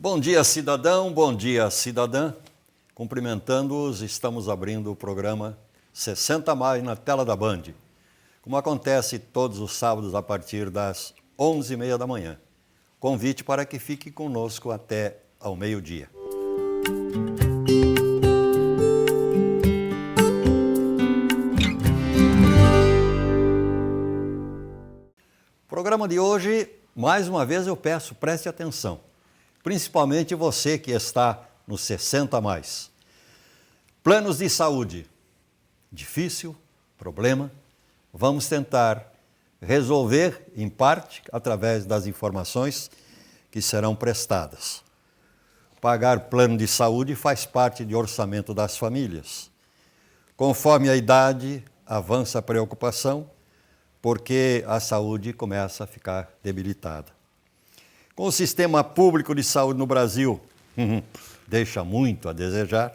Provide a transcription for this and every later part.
Bom dia, cidadão, bom dia, cidadã. Cumprimentando-os, estamos abrindo o programa 60 Mais na tela da Band, como acontece todos os sábados a partir das 11h30 da manhã. Convite para que fique conosco até ao meio-dia. Programa de hoje, mais uma vez eu peço, preste atenção, principalmente você que está no 60 Mais. Planos de saúde, difícil, problema, vamos tentar resolver em parte através das informações que serão prestadas. Pagar plano de saúde faz parte do orçamento das famílias. Conforme a idade, avança a preocupação, porque a saúde começa a ficar debilitada. Com o sistema público de saúde no Brasil, deixa muito a desejar,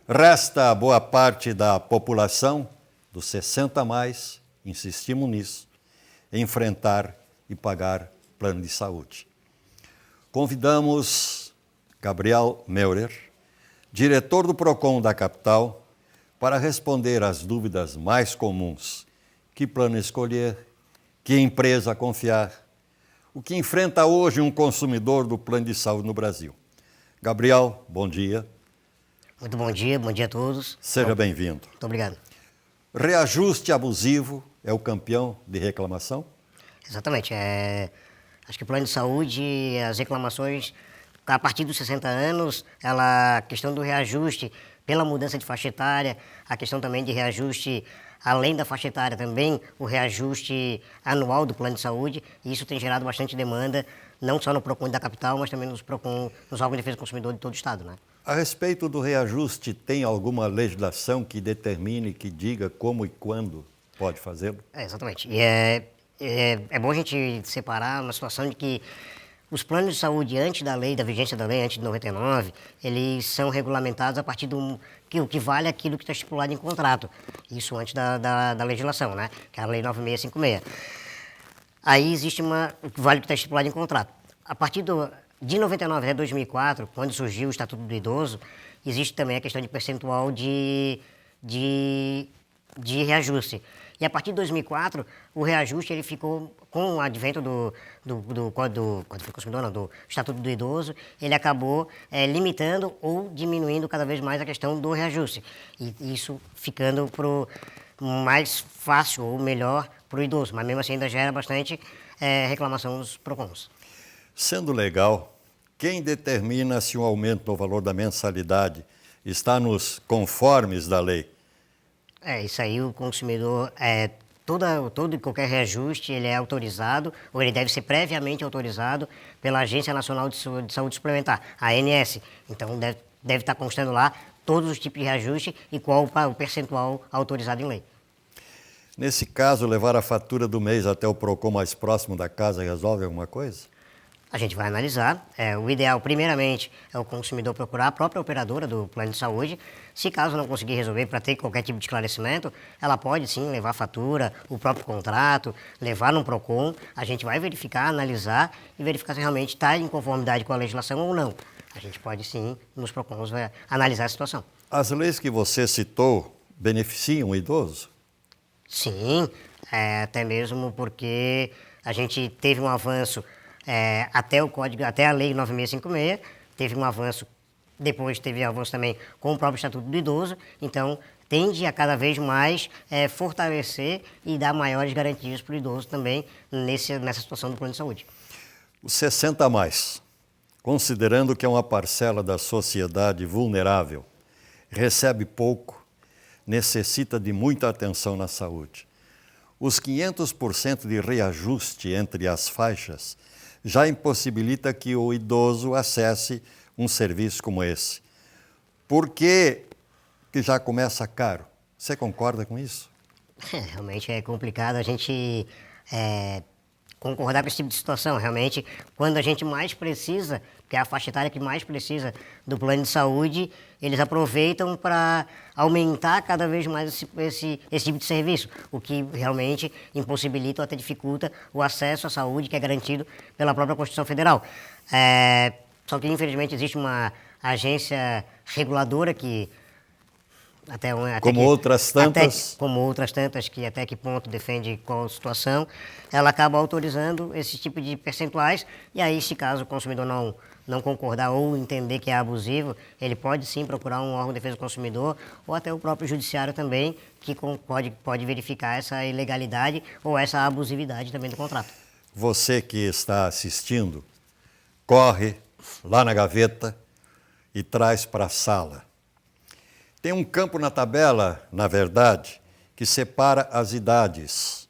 resta a boa parte da população, dos 60 mais, insistimos nisso, enfrentar e pagar plano de saúde. Convidamos Gabriel Meurer, diretor do PROCON da capital, para responder às dúvidas mais comuns. Que plano escolher? Que empresa confiar? O que enfrenta hoje um consumidor do plano de saúde no Brasil? Gabriel, bom dia. Muito bom dia a todos. Seja bem-vindo. Muito obrigado. Reajuste abusivo é o campeão de reclamação? Exatamente. Acho que o plano de saúde, as reclamações, a partir dos 60 anos, a questão do reajuste pela mudança de faixa etária, a questão também de reajuste além da faixa etária também, o reajuste anual do plano de saúde, e isso tem gerado bastante demanda, não só no PROCON da capital, mas também nos PROCON, nos órgãos de defesa do consumidor de todo o estado, né? A respeito do reajuste, tem alguma legislação que determine, que diga como e quando pode fazê-lo? Exatamente. E é bom a gente separar uma situação de que os planos de saúde antes da lei, da vigência da lei, antes de 99, eles são regulamentados a partir do que vale aquilo que está estipulado em contrato. Isso antes da legislação, né? Que é a Lei 9656. Aí existe o que vale o que está estipulado em contrato. A partir de 99 até 2004, quando surgiu o Estatuto do Idoso, existe também a questão de percentual de reajuste. E a partir de 2004, o reajuste ele ficou, com o advento do Código do Consumidor, não, do Estatuto do Idoso, ele acabou limitando ou diminuindo cada vez mais a questão do reajuste. E isso ficando mais fácil ou melhor para o idoso, mas mesmo assim ainda gera bastante reclamação dos PROCONs. Sendo legal, quem determina se um aumento no valor da mensalidade está nos conformes da lei? Isso aí o consumidor, todo e qualquer reajuste, ele é autorizado, ou ele deve ser previamente autorizado pela Agência Nacional de Saúde Suplementar, a ANS. Então deve estar constando lá todos os tipos de reajuste e qual o percentual autorizado em lei. Nesse caso, levar a fatura do mês até o PROCON mais próximo da casa resolve alguma coisa? A gente vai analisar. O ideal, primeiramente, é o consumidor procurar a própria operadora do plano de saúde. Se caso não conseguir resolver para ter qualquer tipo de esclarecimento, ela pode sim levar a fatura, o próprio contrato, levar no PROCON. A gente vai verificar, analisar e verificar se realmente está em conformidade com a legislação ou não. A gente pode sim, nos PROCONs, analisar a situação. As leis que você citou beneficiam o idoso? Sim, até mesmo porque a gente teve um avanço até a Lei 9656, teve um avanço, depois teve avanço também com o próprio Estatuto do Idoso, então tende a cada vez mais fortalecer e dar maiores garantias para o idoso também nessa situação do plano de saúde. Os 60 mais, considerando que é uma parcela da sociedade vulnerável, recebe pouco, necessita de muita atenção na saúde. Os 500% de reajuste entre as faixas já impossibilita que o idoso acesse um serviço como esse. Por que já começa caro? Você concorda com isso? Realmente é complicado a gente concordar com esse tipo de situação. Realmente, quando a gente mais precisa, que é a faixa etária que mais precisa do plano de saúde, eles aproveitam para aumentar cada vez mais esse tipo de serviço, o que realmente impossibilita ou até dificulta o acesso à saúde que é garantido pela própria Constituição Federal. Só que, infelizmente, existe uma agência reguladora que como outras tantas. como outras tantas, que até que ponto defende qual situação, ela acaba autorizando esse tipo de percentuais, e aí, se caso o consumidor não concordar ou entender que é abusivo, ele pode sim procurar um órgão de defesa do consumidor, ou até o próprio judiciário também, que pode verificar essa ilegalidade ou essa abusividade também do contrato. Você que está assistindo, corre lá na gaveta e traz para a sala. Tem um campo na tabela, na verdade, que separa as idades.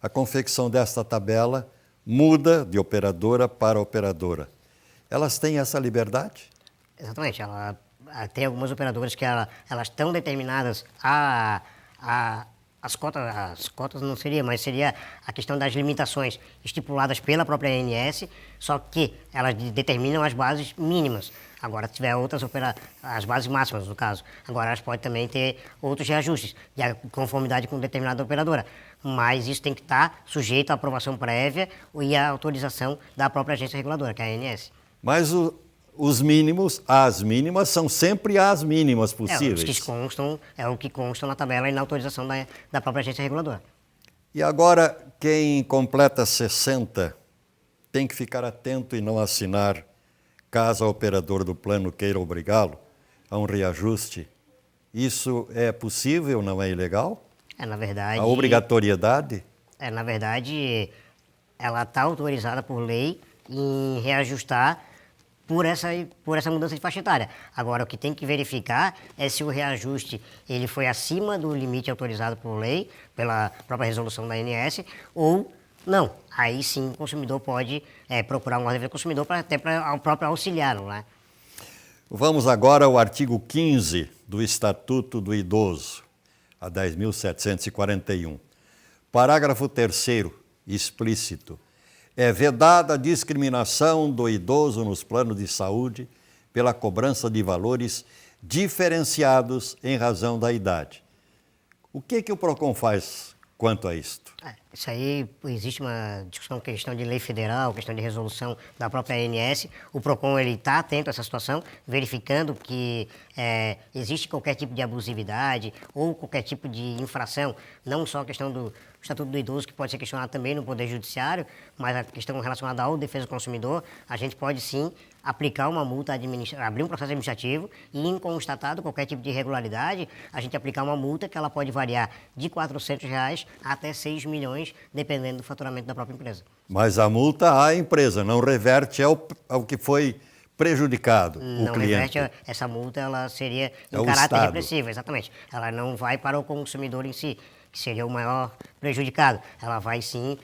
A confecção desta tabela muda de operadora para operadora. Elas têm essa liberdade? Exatamente. Tem algumas operadoras que elas estão determinadas as cotas não seria, mas seria a questão das limitações estipuladas pela própria ANS, só que elas determinam as bases mínimas. Agora, se tiver outras as bases máximas, no caso. Agora, elas podem também ter outros reajustes, de conformidade com determinada operadora. Mas isso tem que estar sujeito à aprovação prévia e à autorização da própria agência reguladora, que é a ANS. Mas os mínimos, as mínimas, são sempre as mínimas possíveis. É o que consta na tabela e na autorização da própria agência reguladora. E agora, quem completa 60 tem que ficar atento e não assinar, caso a operadora do plano queira obrigá-lo a um reajuste. Isso é possível, não é ilegal? Na verdade... A obrigatoriedade? Na verdade, ela está autorizada por lei em reajustar por essa mudança de faixa etária. Agora, o que tem que verificar é se o reajuste ele foi acima do limite autorizado por lei, pela própria resolução da ANS, ou não. Aí sim o consumidor pode procurar um órgão de consumidor até para o próprio auxiliar, não é? Vamos agora ao artigo 15 do Estatuto do Idoso, a 10.741. Parágrafo 3º, explícito. É vedada a discriminação do idoso nos planos de saúde pela cobrança de valores diferenciados em razão da idade. O que o PROCON faz quanto a isto? Isso aí, existe uma discussão, questão de lei federal, questão de resolução da própria ANS. O PROCON está atento a essa situação, verificando que existe qualquer tipo de abusividade ou qualquer tipo de infração, não só a questão do Estatuto do Idoso, que pode ser questionado também no Poder Judiciário, mas a questão relacionada ao defesa do consumidor, a gente pode sim aplicar uma multa abrir um processo administrativo e, em constatado qualquer tipo de irregularidade, a gente aplicar uma multa que ela pode variar de R$ 400 até 6 milhões, dependendo do faturamento da própria empresa. Mas a multa à empresa não reverte ao que foi prejudicado, não o cliente. Reverte, essa multa ela seria em caráter repressivo, exatamente. Ela não vai para o consumidor em si, que seria o maior prejudicado. Ela vai sim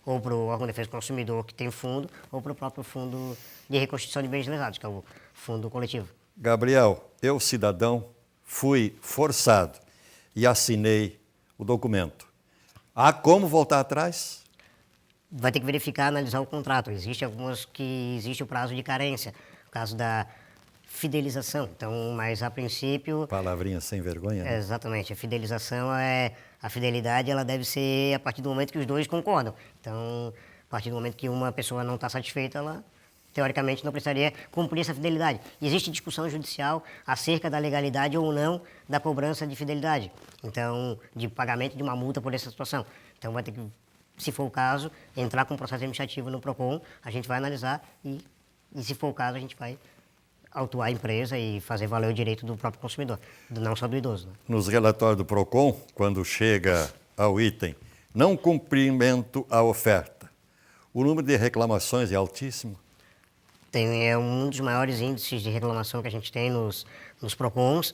ou para o órgão de defesa do consumidor, que tem fundo, ou para o próprio fundo de reconstituição de bens lesados, que é o fundo coletivo. Gabriel, eu, cidadão, fui forçado e assinei o documento. Há como voltar atrás? Vai ter que verificar, analisar o contrato. Existe o prazo de carência, o caso da fidelização. Então, mas a princípio... Palavrinha sem vergonha, né? Exatamente. A fidelidade ela deve ser a partir do momento que os dois concordam. Então, a partir do momento que uma pessoa não está satisfeita, ela, teoricamente, não precisaria cumprir essa fidelidade. Existe discussão judicial acerca da legalidade ou não da cobrança de fidelidade. Então, de pagamento de uma multa por essa situação. Então, vai ter que, se for o caso, entrar com um processo administrativo no PROCON, a gente vai analisar e se for o caso, a gente vai autuar a empresa e fazer valer o direito do próprio consumidor, não só do idoso. Né? Nos relatórios do PROCON, quando chega ao item não cumprimento à oferta, o número de reclamações é altíssimo? É um dos maiores índices de reclamação que a gente tem nos PROCONs,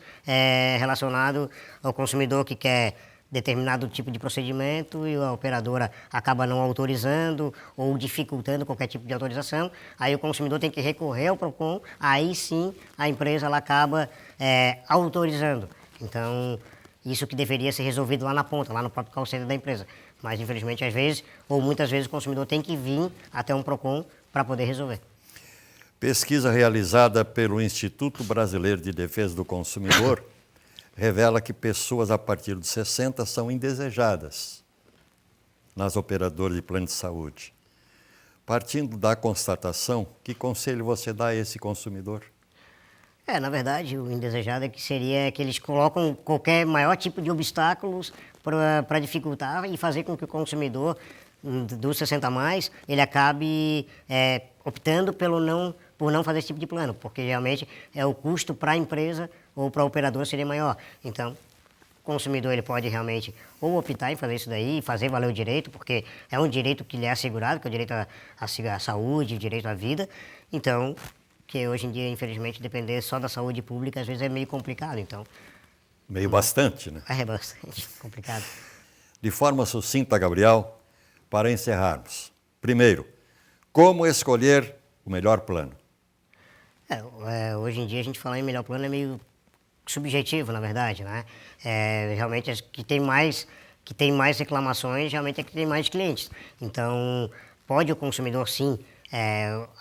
relacionado ao consumidor que quer determinado tipo de procedimento e a operadora acaba não autorizando ou dificultando qualquer tipo de autorização, aí o consumidor tem que recorrer ao PROCON, aí sim a empresa ela acaba autorizando. Então, isso que deveria ser resolvido lá na ponta, lá no próprio call center da empresa. Mas, infelizmente, às vezes, ou muitas vezes, o consumidor tem que vir até um PROCON para poder resolver. Pesquisa realizada pelo Instituto Brasileiro de Defesa do Consumidor revela que pessoas a partir de 60 são indesejadas nas operadoras de plano de saúde. Partindo da constatação, que conselho você dá a esse consumidor? Na verdade, o indesejado seria que eles colocam qualquer maior tipo de obstáculos para dificultar e fazer com que o consumidor dos 60 a mais, ele acabe optando por não fazer esse tipo de plano, porque realmente o custo para a empresa ou para o operador seria maior. Então, o consumidor ele pode realmente ou optar em fazer isso daí, fazer valer o direito, porque é um direito que lhe é assegurado, que é o direito à saúde, o direito à vida. Então, que hoje em dia, infelizmente, depender só da saúde pública, às vezes é meio complicado. Então, Meio bastante, né? é bastante complicado. De forma sucinta, Gabriel, para encerrarmos. Primeiro, como escolher o melhor plano? Hoje em dia a gente falar em melhor plano é meio subjetivo, na verdade, né? Realmente as que tem mais reclamações, realmente é que tem mais clientes. Então, pode o consumidor sim.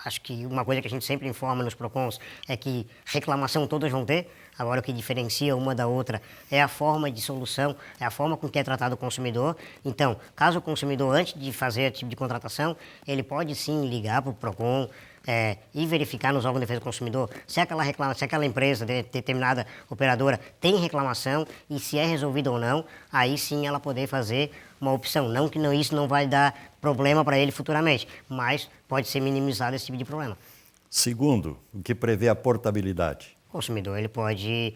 Acho que uma coisa que a gente sempre informa nos PROCONs é que reclamação todas vão ter. Agora, o que diferencia uma da outra é a forma de solução, é a forma com que é tratado o consumidor. Então, caso o consumidor, antes de fazer esse tipo de contratação, ele pode sim ligar para o PROCON e verificar nos órgãos de defesa do consumidor se aquela empresa, determinada operadora, tem reclamação e se é resolvida ou não, aí sim ela poder fazer uma opção. Não que isso não vai dar problema para ele futuramente, mas pode ser minimizado esse tipo de problema. Segundo, o que prevê a portabilidade? O consumidor, ele pode,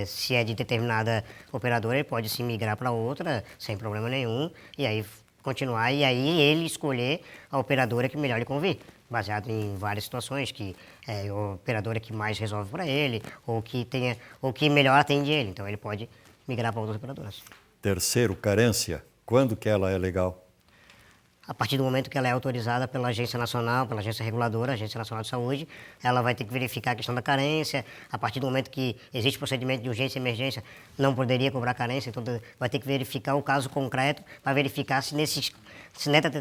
se é de determinada operadora, ele pode se migrar para outra sem problema nenhum e aí continuar e aí ele escolher a operadora que melhor lhe convir, baseado em várias situações, que é a operadora que mais resolve para ele ou que melhor atende ele. Então ele pode migrar para outras operadoras. Terceiro, carência. Quando que ela é legal? A partir do momento que ela é autorizada pela Agência Nacional, pela Agência Reguladora, Agência Nacional de Saúde, ela vai ter que verificar a questão da carência. A partir do momento que existe procedimento de urgência e emergência, não poderia cobrar carência, então vai ter que verificar o caso concreto para verificar se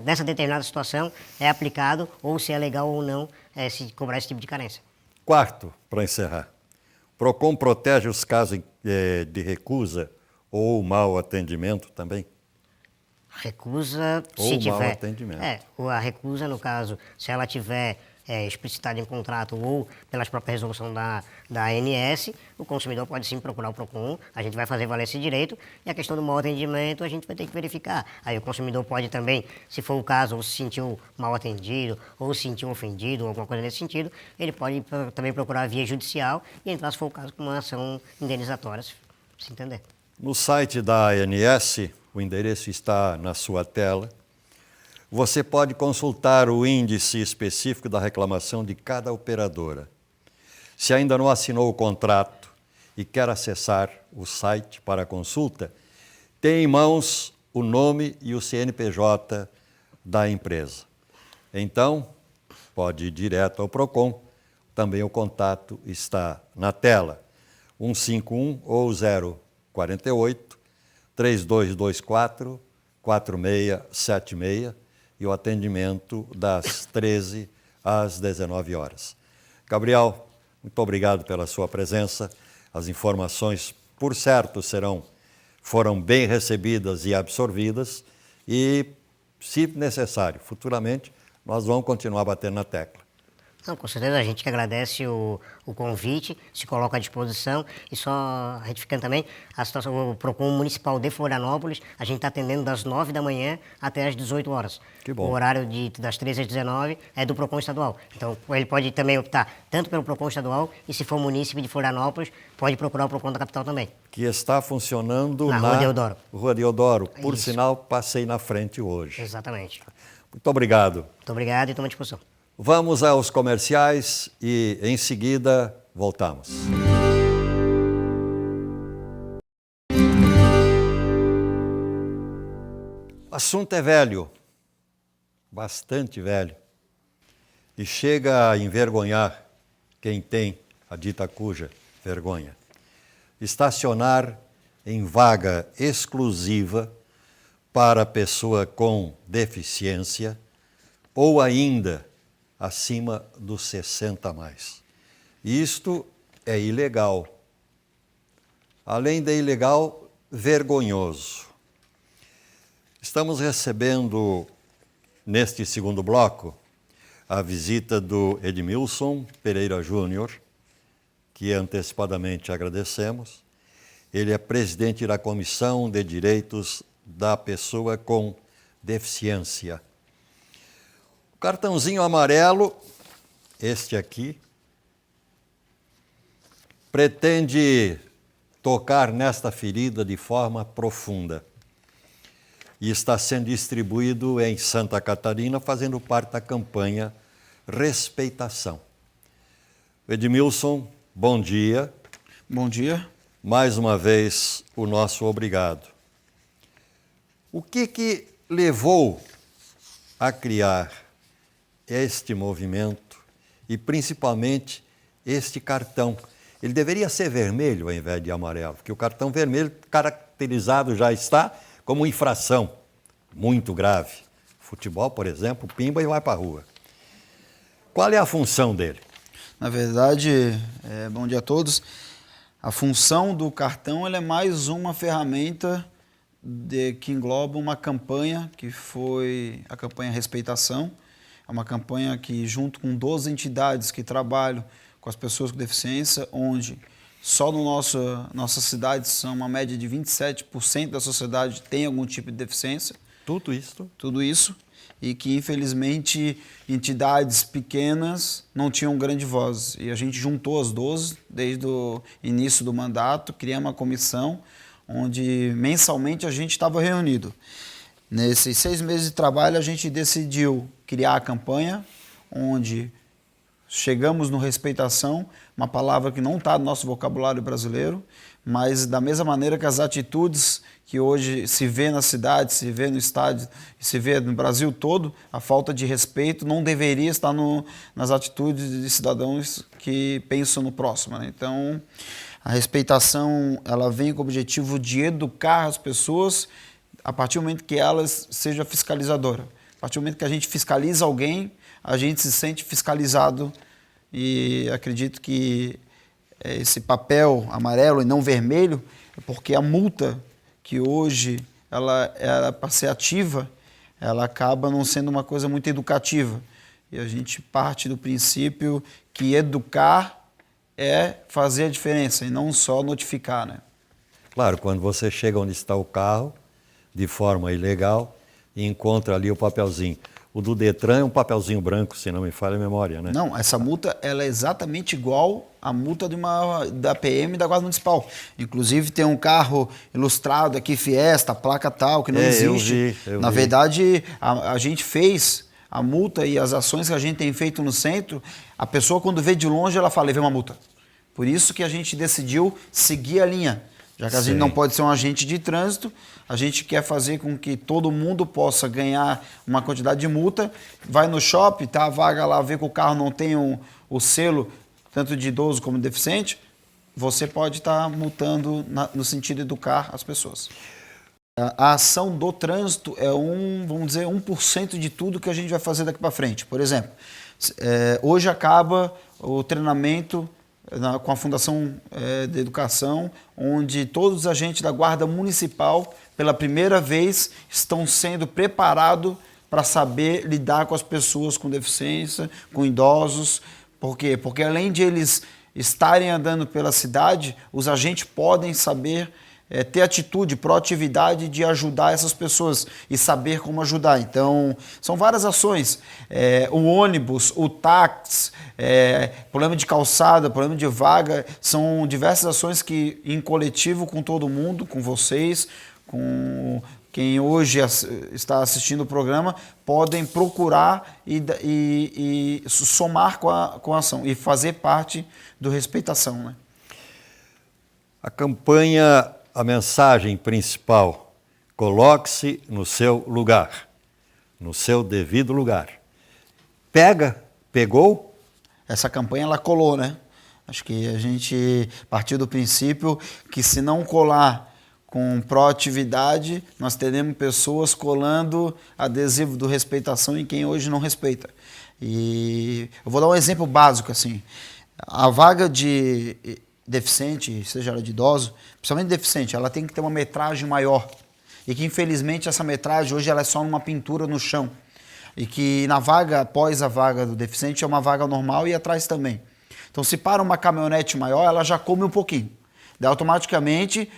nessa determinada situação é aplicado ou se é legal ou não se cobrar esse tipo de carência. Quarto, para encerrar, o PROCON protege os casos de recusa ou mau atendimento também? Recusa, ou se tiver. mau atendimento. A recusa, no caso, se ela tiver explicitada em contrato ou pelas próprias resoluções da ANS, o consumidor pode sim procurar o PROCON, a gente vai fazer valer esse direito, e a questão do mau atendimento a gente vai ter que verificar. Aí o consumidor pode também, se for o caso, ou se sentiu mal atendido, ou se sentiu ofendido, ou alguma coisa nesse sentido, ele pode também procurar a via judicial e entrar, se for o caso, com uma ação indenizatória, se entender. No site da ANS, o endereço está na sua tela. Você pode consultar o índice específico da reclamação de cada operadora. Se ainda não assinou o contrato e quer acessar o site para consulta, tem em mãos o nome e o CNPJ da empresa. Então, pode ir direto ao PROCON. Também o contato está na tela. 151 ou 048 3224 4676 e o atendimento das 13 às 19 horas. Gabriel, muito obrigado pela sua presença. As informações, por certo, foram bem recebidas e absorvidas e, se necessário, futuramente, nós vamos continuar batendo na tecla. Não, com certeza, a gente que agradece o convite, se coloca à disposição e só retificando também, a situação, o PROCON Municipal de Florianópolis, a gente está atendendo das 9 da manhã até as 18 horas. Que bom. O horário das 13 às 19 é do PROCON estadual. Então, ele pode também optar tanto pelo PROCON estadual e, se for munícipe de Florianópolis, pode procurar o PROCON da capital também. Que está funcionando na Rua Deodoro. Rua Deodoro. Por Isso. sinal, passei na frente hoje. Exatamente. Muito obrigado. Muito obrigado e estou à disposição. Vamos aos comerciais e, em seguida, voltamos. O assunto é velho, bastante velho, e chega a envergonhar quem tem a dita cuja vergonha. Estacionar em vaga exclusiva para pessoa com deficiência ou ainda acima dos 60 a mais. Isto é ilegal. Além de ilegal, vergonhoso. Estamos recebendo, neste segundo bloco, a visita do Edmilson Pereira Júnior, que antecipadamente agradecemos. Ele é presidente da Comissão de Direitos da Pessoa com Deficiência. O cartãozinho amarelo, este aqui, pretende tocar nesta ferida de forma profunda e está sendo distribuído em Santa Catarina, fazendo parte da campanha Respeitação. Edmilson, bom dia. Bom dia. Mais uma vez, o nosso obrigado. O que levou a criar este movimento e, principalmente, este cartão? Ele deveria ser vermelho ao invés de amarelo, porque o cartão vermelho caracterizado já está como infração muito grave. Futebol, por exemplo, pimba e vai para a rua. Qual é a função dele? Na verdade, bom dia a todos. A função do cartão ela é mais uma ferramenta que engloba uma campanha que foi a campanha Respeitação. É uma campanha que, junto com 12 entidades que trabalham com as pessoas com deficiência, onde só no nossa cidade são uma média de 27% da sociedade tem algum tipo de deficiência. Tudo isso? Tudo isso. E que, infelizmente, entidades pequenas não tinham grande voz. E a gente juntou as 12 desde o início do mandato, criamos uma comissão onde mensalmente a gente estava reunido. Nesses 6 meses de trabalho, a gente decidiu criar a campanha, onde chegamos no Respeitação, uma palavra que não está no nosso vocabulário brasileiro, mas da mesma maneira que as atitudes que hoje se vê na cidade, se vê no estádio, se vê no Brasil todo, a falta de respeito não deveria estar nas atitudes de cidadãos que pensam no próximo, né? Então, a Respeitação ela vem com o objetivo de educar as pessoas a partir do momento que elas sejam fiscalizadoras. A partir do momento que a gente fiscaliza alguém, a gente se sente fiscalizado e acredito que esse papel amarelo e não vermelho é porque a multa que hoje ela para ser ativa, ela acaba não sendo uma coisa muito educativa. E a gente parte do princípio que educar é fazer a diferença e não só notificar, né? Claro, quando você chega onde está o carro, de forma ilegal, e encontra ali o papelzinho. O do Detran é um papelzinho branco, se não me falha a memória, né? Não, essa multa ela é exatamente igual à multa da PM da Guarda Municipal. Inclusive tem um carro ilustrado aqui, Fiesta, placa tal, que não existe. Eu Na vi. verdade, a gente fez a multa e as ações que a gente tem feito no centro, a pessoa quando vê de longe, ela fala, levei uma multa. Por isso que a gente decidiu seguir a linha. Já que a gente não pode ser um agente de trânsito, a gente quer fazer com que todo mundo possa ganhar uma quantidade de multa. Vai no shopping, tá a vaga lá, vê que o carro não tem o selo, tanto de idoso como de deficiente, você pode estar multando no sentido de educar as pessoas. A ação do trânsito é vamos dizer, 1% de tudo que a gente vai fazer daqui para frente. Por exemplo, hoje acaba o treinamento com a Fundação de Educação, onde todos os agentes da Guarda Municipal, pela primeira vez, estão sendo preparados para saber lidar com as pessoas com deficiência, com idosos. Por quê? Porque além de eles estarem andando pela cidade, os agentes podem saber ter atitude, proatividade de ajudar essas pessoas e saber como ajudar. Então, são várias ações. O ônibus, o táxi, problema de calçada, problema de vaga, são diversas ações que, em coletivo, com todo mundo, com vocês, com quem hoje está assistindo o programa, podem procurar e somar com a ação e fazer parte do Respeitação, né? A campanha, a mensagem principal, coloque-se no seu lugar, no seu devido lugar. Pegou? Essa campanha ela colou, né? Acho que a gente partiu do princípio que se não colar com proatividade, nós teremos pessoas colando adesivo do Respeitação em quem hoje não respeita. E eu vou dar um exemplo básico assim. A vaga de deficiente, seja ela de idoso, principalmente deficiente, ela tem que ter uma metragem maior. E que, infelizmente, essa metragem hoje ela é só uma pintura no chão. e que na vaga, após a vaga do deficiente, é uma vaga normal e atrás também. Então, se para uma caminhonete maior, ela já come um pouquinho. Daí, automaticamente,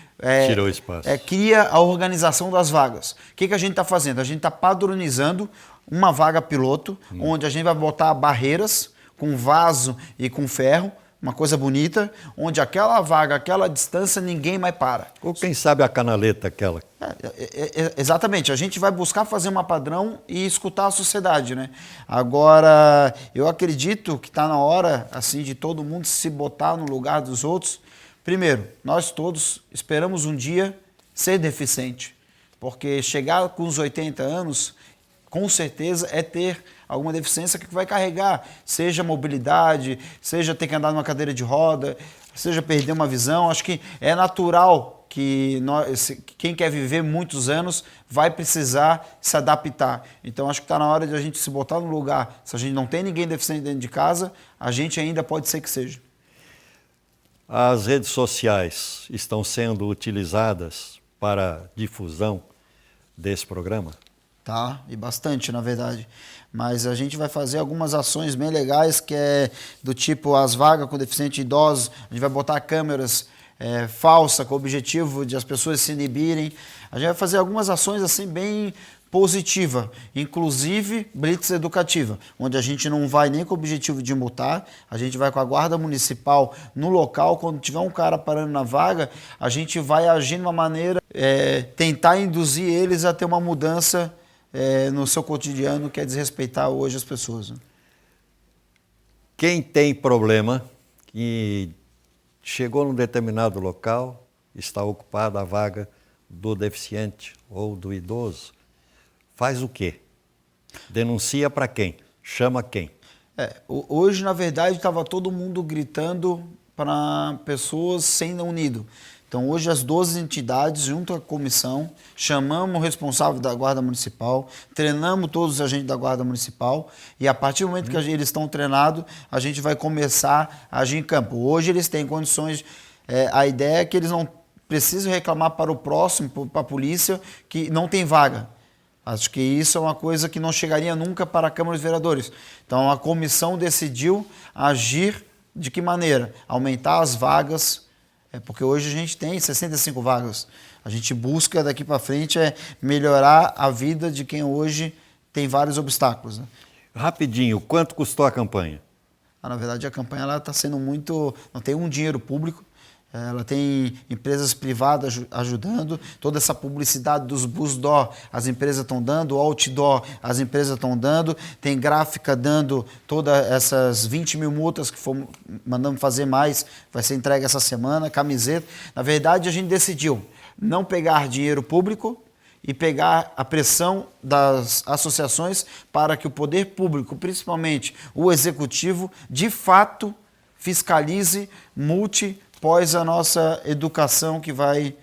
Tirou o espaço. cria a organização das vagas. O que a gente está fazendo? A gente está padronizando uma vaga piloto, onde a gente vai botar barreiras com vaso e com ferro, uma coisa bonita, onde aquela vaga, aquela distância, ninguém mais para. Ou quem sabe a canaleta aquela. Exatamente, a gente vai buscar fazer uma padrão e escutar a sociedade, né? Agora, eu acredito que está na hora, assim, de todo mundo se botar no lugar dos outros. Primeiro, nós todos esperamos um dia ser deficiente, porque chegar com os 80 anos, com certeza, é ter alguma deficiência que vai carregar, seja mobilidade, seja ter que andar numa cadeira de roda, seja perder uma visão. Acho que é natural que quem quer viver muitos anos vai precisar se adaptar. Então, acho que está na hora de a gente se botar no lugar. Se a gente não tem ninguém deficiente dentro de casa, a gente ainda pode ser que seja. As redes sociais estão sendo utilizadas para difusão desse programa? Tá, e bastante, na verdade. Mas a gente vai fazer algumas ações bem legais, que é do tipo as vagas com deficiente idosos, a gente vai botar câmeras falsas com o objetivo de as pessoas se inibirem. A gente vai fazer algumas ações assim bem positiva, inclusive blitz educativa, onde a gente não vai nem com o objetivo de multar, a gente vai com a guarda municipal no local. Quando tiver um cara parando na vaga, a gente vai agir de uma maneira, tentar induzir eles a ter uma mudança no seu cotidiano, que é desrespeitar hoje as pessoas. Né? Quem tem problema e chegou num determinado local, está ocupada a vaga do deficiente ou do idoso, faz o quê? Denuncia para quem? Chama quem? Hoje, na verdade, estava todo mundo gritando para pessoas sendo unido. Então, hoje, as 12 entidades, junto à comissão, chamamos o responsável da Guarda Municipal, treinamos todos os agentes da Guarda Municipal e, a partir do momento que eles estão treinados, a gente vai começar a agir em campo. Hoje, eles têm condições. A ideia é que eles não precisam reclamar para o próximo, para a polícia, que não tem vaga. Acho que isso é uma coisa que não chegaria nunca para a Câmara dos Vereadores. Então, a comissão decidiu agir de que maneira? Aumentar as vagas, porque hoje a gente tem 65 vagas. A gente busca daqui para frente melhorar a vida de quem hoje tem vários obstáculos. Né? Rapidinho, quanto custou a campanha? Na verdade, a campanha está sendo muito... Não tem um dinheiro público. Ela tem empresas privadas ajudando, toda essa publicidade dos busdó, as empresas estão dando, outdoor, as empresas estão dando, tem gráfica dando todas essas 20 mil multas que mandamos fazer mais, vai ser entregue essa semana, camiseta. Na verdade, a gente decidiu não pegar dinheiro público e pegar a pressão das associações para que o poder público, principalmente o executivo, de fato fiscalize, multe, após a nossa educação, que vai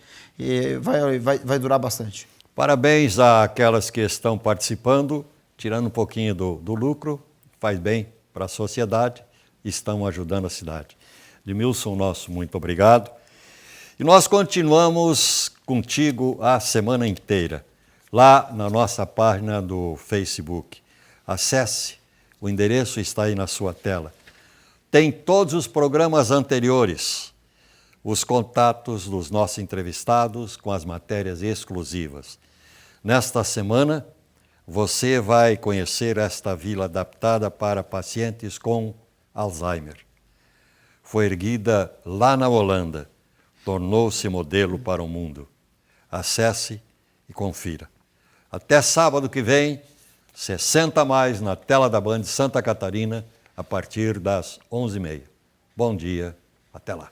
durar bastante. Parabéns àquelas que estão participando, tirando um pouquinho do lucro, faz bem para a sociedade, estão ajudando a cidade. Edmilson, nosso muito obrigado. E nós continuamos contigo a semana inteira, lá na nossa página do Facebook. Acesse, o endereço está aí na sua tela. Tem todos os programas anteriores, os contatos dos nossos entrevistados com as matérias exclusivas. Nesta semana, você vai conhecer esta vila adaptada para pacientes com Alzheimer. Foi erguida lá na Holanda, tornou-se modelo para o mundo. Acesse e confira. Até sábado que vem, 60 mais na tela da Band Santa Catarina, a partir das 11h30. Bom dia, até lá.